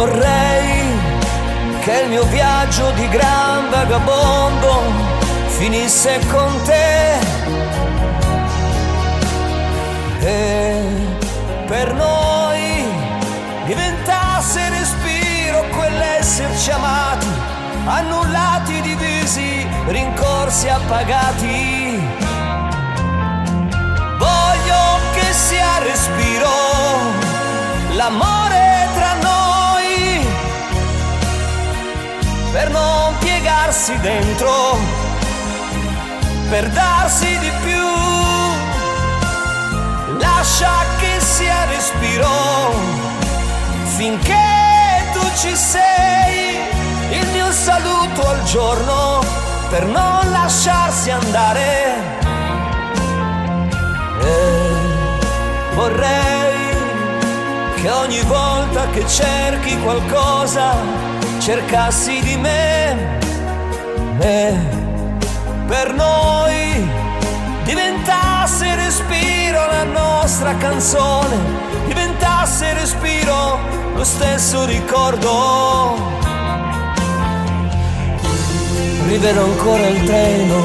Vorrei che il mio viaggio di gran vagabondo finisse con te e per noi diventasse respiro quell'esserci amati, annullati, divisi, rincorsi, appagati. Voglio che sia respiro l'amore tra noi, per non piegarsi dentro, per darsi di più. Lascia che sia respiro finché tu ci sei, il mio saluto al giorno per non lasciarsi andare. E vorrei che ogni volta che cerchi qualcosa cercassi di me e per noi diventasse respiro la nostra canzone, diventasse respiro lo stesso ricordo. Rivedo ancora il treno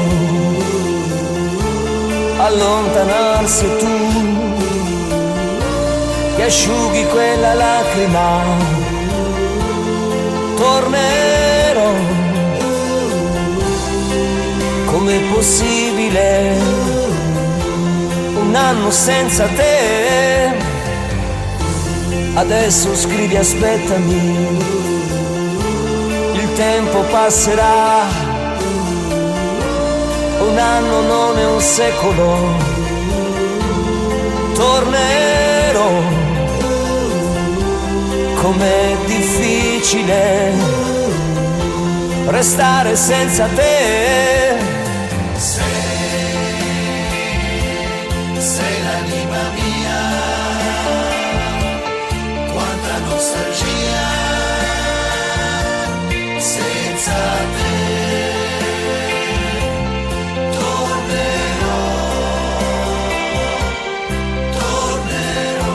allontanarsi e tu che asciughi quella lacrima. Tornerò, com'è possibile un anno senza te? Adesso scrivi aspettami, il tempo passerà, un anno non è un secolo. Tornerò, com'è difficile restare senza te. Sei l'anima mia, quanta nostalgia senza te. Tornerò, tornerò.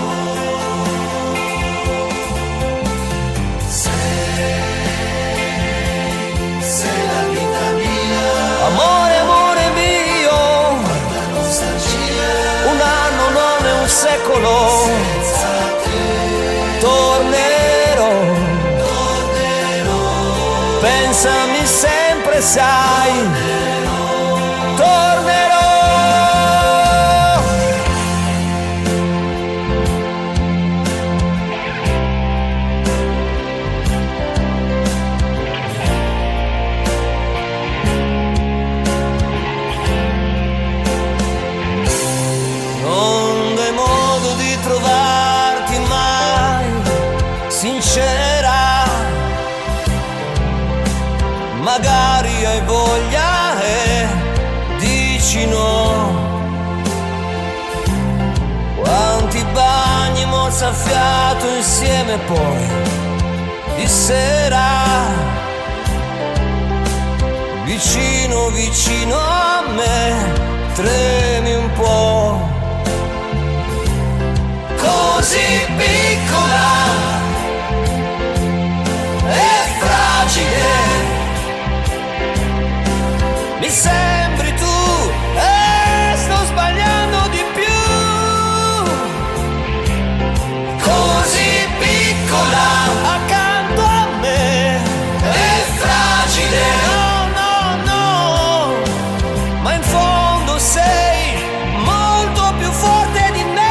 Sei la vita mia, Amore, amore mio, quanta nostalgia un anno non è un secolo. senza te. Tornerò, Tornerò, pensami sempre, sai. Tornerò. Non dai modo di trovarti mai sincera, magari hai voglia e dici no. Quanti bagni mozzafiato insieme poi di sera, vicino vicino a me, tremi un po'. Così piccola e fragile mi sembri tu e sto sbagliando di più. Così piccola accanto a me è fragile. no, no, no, ma in fondo sei molto più forte di me.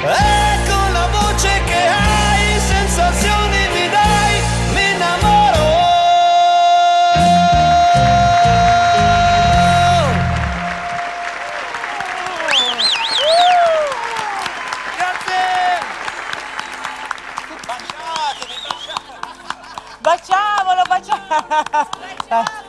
E con la voce che hai, sensazioni mi dai, mi innamoro. Grazie. Baciamolo, baciamolo.